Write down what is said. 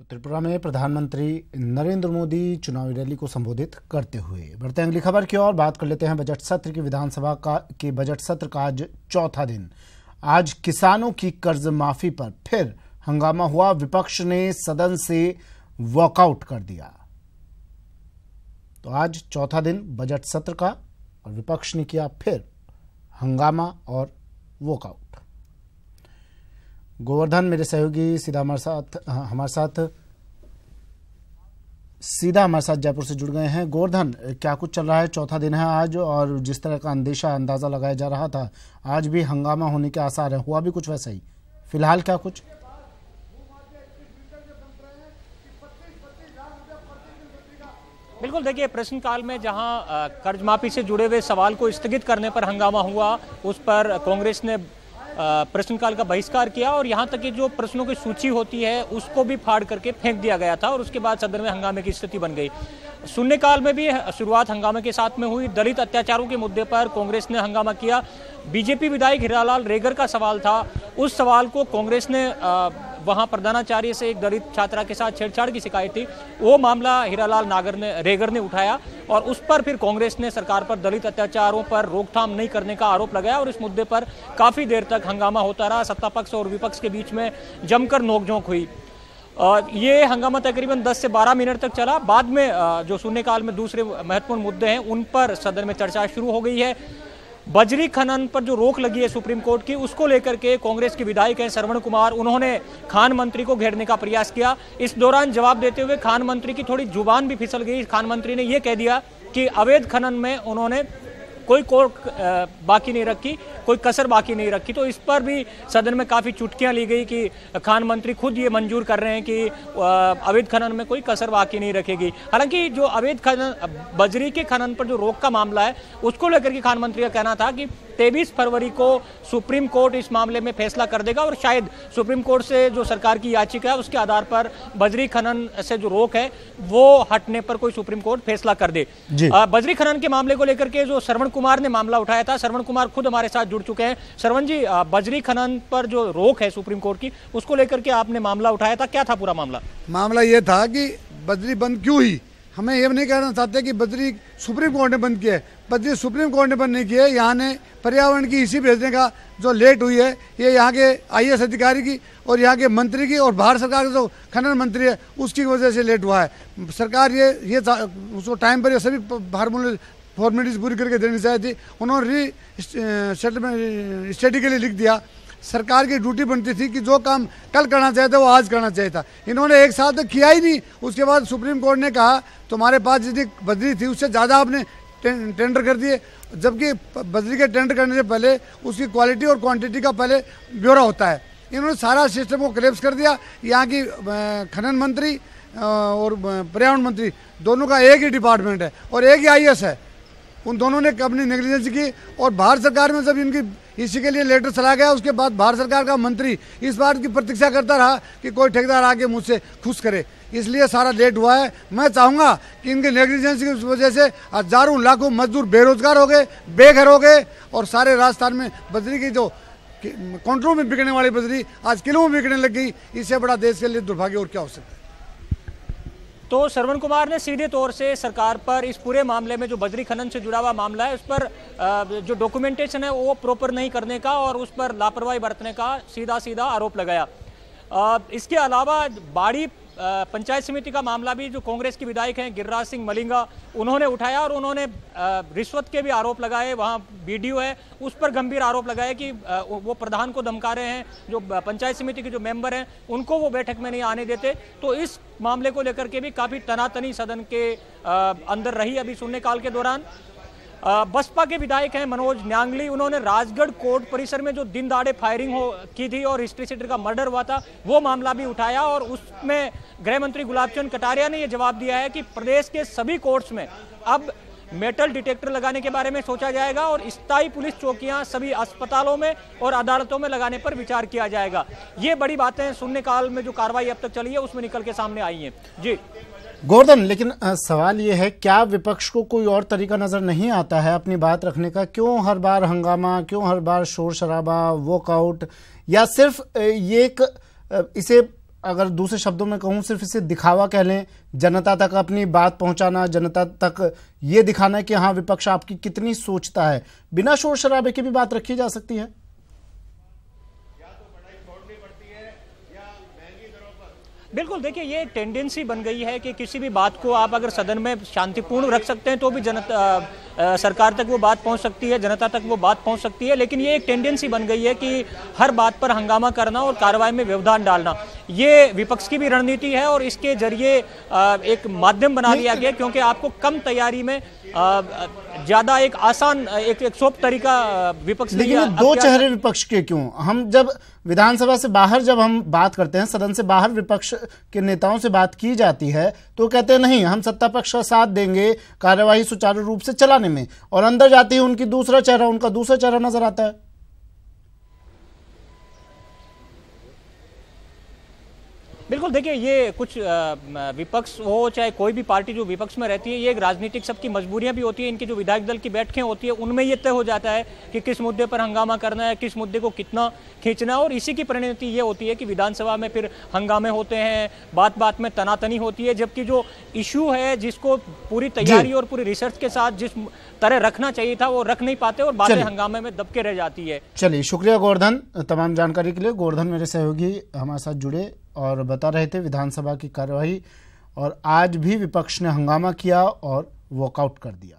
तो त्रिपुरा में प्रधानमंत्री नरेंद्र मोदी चुनावी रैली को संबोधित करते हुए। बढ़ते हैं अगली खबर की ओर, बात कर लेते हैं बजट सत्र की। विधानसभा के बजट सत्र का आज चौथा दिन। आज किसानों की कर्ज माफी पर फिर हंगामा हुआ। विपक्ष ने सदन से वॉकआउट कर दिया। तो आज चौथा दिन बजट सत्र का और विपक्ष ने किया फिर हंगामा और वॉकआउट। गोवर्धन मेरे सहयोगी सीधा हमारे साथ जयपुर से जुड़ गए हैं। गोवर्धन, क्या कुछ चल रहा है? चौथा दिन है आज और जिस तरह का अंदाजा लगाया जा रहा था, आज भी हंगामा होने के आसार है। हुआ भी कुछ वैसा ही फिलहाल? क्या कुछ बिल्कुल, देखिए, प्रश्नकाल में जहां कर्ज माफी से जुड़े हुए सवाल को स्थगित करने पर हंगामा हुआ, उस पर कांग्रेस ने प्रश्नकाल का बहिष्कार किया और यहां तक कि जो प्रश्नों की सूची होती है उसको भी फाड़ करके फेंक दिया गया था और उसके बाद सदन में हंगामे की स्थिति बन गई। शून्यकाल में भी शुरुआत हंगामे के साथ में हुई। दलित अत्याचारों के मुद्दे पर कांग्रेस ने हंगामा किया। बीजेपी विधायक हीरालाल रेगर का सवाल था, उस सवाल को कांग्रेस ने वहां प्रधानाचार्य से एक दलित छात्रा के साथ छेड़छाड़ की शिकायत थी, वो मामला हीरालाल रेगर ने उठाया और उस पर फिर कांग्रेस ने सरकार पर दलित अत्याचारों पर रोकथाम नहीं करने का आरोप लगाया और इस मुद्दे पर काफी देर तक हंगामा होता रहा। सत्ता पक्ष और विपक्ष के बीच में जमकर नोकझोंक हुई। ये हंगामा तकरीबन 10 से 12 मिनट तक चला। बाद में जो शून्यकाल में दूसरे महत्वपूर्ण मुद्दे हैं उन पर सदन में चर्चा शुरू हो गई है। बजरी खनन पर जो रोक लगी है सुप्रीम कोर्ट की, उसको लेकर के कांग्रेस के विधायक हैं श्रवण कुमार, उन्होंने खान मंत्री को घेरने का प्रयास किया। इस दौरान जवाब देते हुए खान मंत्री की थोड़ी जुबान भी फिसल गई। खान मंत्री ने यह कह दिया कि अवैध खनन में उन्होंने कोई कोर्ट बाकी नहीं रखी, कोई कसर बाकी नहीं रखी। तो इस पर भी सदन में काफी चुटकियां ली गई कि खान मंत्री खुद ये मंजूर कर रहे हैं कि अवैध खनन में कोई कसर बाकी नहीं रखेगी। हालांकि जो अवैध खनन, बजरी के खनन पर जो रोक का मामला है, उसको लेकर के खान मंत्री का कहना था कि 23 फरवरी को सुप्रीम कोर्ट इस मामले में फैसला कर देगा और शायद सुप्रीम कोर्ट से जो सरकार की याचिका है उसके आधार पर बजरी खनन से जो रोक है वो हटने पर कोई सुप्रीम कोर्ट फैसला कर दे। बजरी खनन के मामले को लेकर के जो श्रवण कुमार ने मामला उठाया था, श्रवण कुमार खुद हमारे साथ जुड़ चुके हैं। श्रवण जी, बजरी खनन पर जो रोक है सुप्रीम कोर्ट की, उसको लेकर के आपने मामला उठाया था, क्या था पूरा मामला? मामला ये था कि बजरी बंद क्यों हुई। हमें ये नहीं कहना चाहते कि बजरी सुप्रीम कोर्ट ने बंद किया है। बजरी सुप्रीम कोर्ट ने बंद नहीं किया है। यहाँ ने पर्यावरण की इसी भेजने का जो लेट हुई है, ये यहाँ के IAS अधिकारी की और यहाँ के मंत्री की और भारत सरकार का जो खनन मंत्री है उसकी वजह से लेट हुआ है। सरकार ये उसको टाइम पर ये सभी फॉर्मेलिटीज पूरी करके देनी चाहिए थी। उन्होंने स्टडी के लिए लिख दिया। सरकार की ड्यूटी बनती थी कि जो काम कल करना चाहिए था वो आज करना चाहिए था। इन्होंने एक साल तक किया ही नहीं। उसके बाद सुप्रीम कोर्ट ने कहा तुम्हारे पास जितनी बजरी थी उससे ज़्यादा आपने टेंडर कर दिए, जबकि बजरी के टेंडर करने से पहले उसकी क्वालिटी और क्वांटिटी का पहले ब्यौरा होता है। इन्होंने सारा सिस्टम को कोलैप्स कर दिया। यहाँ की खनन मंत्री और पर्यावरण मंत्री दोनों का एक ही डिपार्टमेंट है और एक ही IAS है। उन दोनों ने अपनी नेग्लिजेंस की और भारत सरकार में जब इनकी इसी के लिए लेटर चला गया, उसके बाद भारत सरकार का मंत्री इस बात की प्रतीक्षा करता रहा कि कोई ठेकेदार आके मुझसे खुश करे, इसलिए सारा लेट हुआ है। मैं चाहूँगा कि इनके नेग्लिजेंस की वजह से हजारों लाखों मजदूर बेरोजगार हो गए, बेघर हो गए और सारे राजस्थान में बजरी की जो काउंटरों में बिकने वाली बजरी आज किलों में बिकने लग गई। इससे बड़ा देश के लिए दुर्भाग्य और क्या हो सकता है। तो श्रवण कुमार ने सीधे तौर से सरकार पर इस पूरे मामले में जो बजरी खनन से जुड़ा हुआ मामला है उस पर जो डॉक्यूमेंटेशन है वो प्रॉपर नहीं करने का और उस पर लापरवाही बरतने का सीधा आरोप लगाया। इसके अलावा बाड़ी पंचायत समिति का मामला भी जो कांग्रेस के विधायक हैं गिरिराज सिंह मलिंगा, उन्होंने उठाया और उन्होंने रिश्वत के भी आरोप लगाए। वहाँ BDO है, उस पर गंभीर आरोप लगाए कि वो प्रधान को धमका रहे हैं, जो पंचायत समिति के जो मेंबर हैं उनको वो बैठक में नहीं आने देते। तो इस मामले को लेकर के भी काफ़ी तनातनी सदन के अंदर रही अभी शून्यकाल के दौरान। बसपा के विधायक हैं मनोज न्यांगली, उन्होंने राजगढ़ कोर्ट परिसर में जो दिन दहाड़े फायरिंग की थी और हिस्ट्री सीटर का मर्डर हुआ था वो मामला भी उठाया और उसमें गृह मंत्री गुलाबचंद कटारिया ने यह जवाब दिया है कि प्रदेश के सभी कोर्ट्स में अब मेटल डिटेक्टर लगाने के बारे में सोचा जाएगा और स्थायी पुलिस चौकियां सभी अस्पतालों में और अदालतों में लगाने पर विचार किया जाएगा। ये बड़ी बातें शून्यकाल में जो कार्रवाई अब तक चली है उसमें निकल के सामने आई हैं। जी गोवर्धन, लेकिन सवाल ये है, क्या विपक्ष को कोई और तरीका नजर नहीं आता है अपनी बात रखने का? क्यों हर बार हंगामा, क्यों हर बार शोर शराबा, वॉकआउट, या सिर्फ ये इसे अगर दूसरे शब्दों में कहूं, सिर्फ इसे दिखावा कह लें, जनता तक अपनी बात पहुंचाना, जनता तक ये दिखाना कि हाँ विपक्ष आपकी कितनी सोचता है, बिना शोर शराबे की भी बात रखी जा सकती है। बिल्कुल, देखिए ये टेंडेंसी बन गई है कि किसी भी बात को आप अगर सदन में शांतिपूर्ण रख सकते हैं तो भी सरकार तक वो बात पहुंच सकती है, जनता तक वो बात पहुंच सकती है। लेकिन ये एक टेंडेंसी बन गई है कि हर बात पर हंगामा करना और कार्रवाई में व्यवधान डालना, ये विपक्ष की भी रणनीति है और इसके जरिए एक माध्यम बना लिया गया, क्योंकि आपको कम तैयारी में ज्यादा एक आसान एक सोप तरीका विपक्ष। लेकिन दो चेहरे विपक्ष के क्यों? हम जब विधानसभा से बाहर जब हम बात करते हैं, सदन से बाहर विपक्ष के नेताओं से बात की जाती है तो कहते हैं नहीं हम सत्ता पक्ष का साथ देंगे कार्यवाही सुचारू रूप से चलाने में, और अंदर जाती है उनका दूसरा चेहरा नजर आता है। बिल्कुल, देखिए ये कुछ विपक्ष हो चाहे कोई भी पार्टी जो विपक्ष में रहती है, ये एक राजनीतिक सबकी मजबूरियां भी होती है। इनकी जो विधायक दल की बैठकें होती है उनमें ये तय हो जाता है कि किस मुद्दे पर हंगामा करना है, किस मुद्दे को कितना खींचना है, और इसी की परिणति ये होती है कि विधानसभा में फिर हंगामे होते हैं, बात बात में तनातनी होती है, जबकि जो इशू है जिसको पूरी तैयारी और पूरी रिसर्च के साथ जिस तरह रखना चाहिए था वो रख नहीं पाते और बातें हंगामे में दबके रह जाती है। चलिए, शुक्रिया गोवर्धन तमाम जानकारी के लिए। गोवर्धन मेरे सहयोगी हमारे साथ जुड़े और बता रहे थे विधानसभा की कार्यवाही, और आज भी विपक्ष ने हंगामा किया और वॉकआउट कर दिया।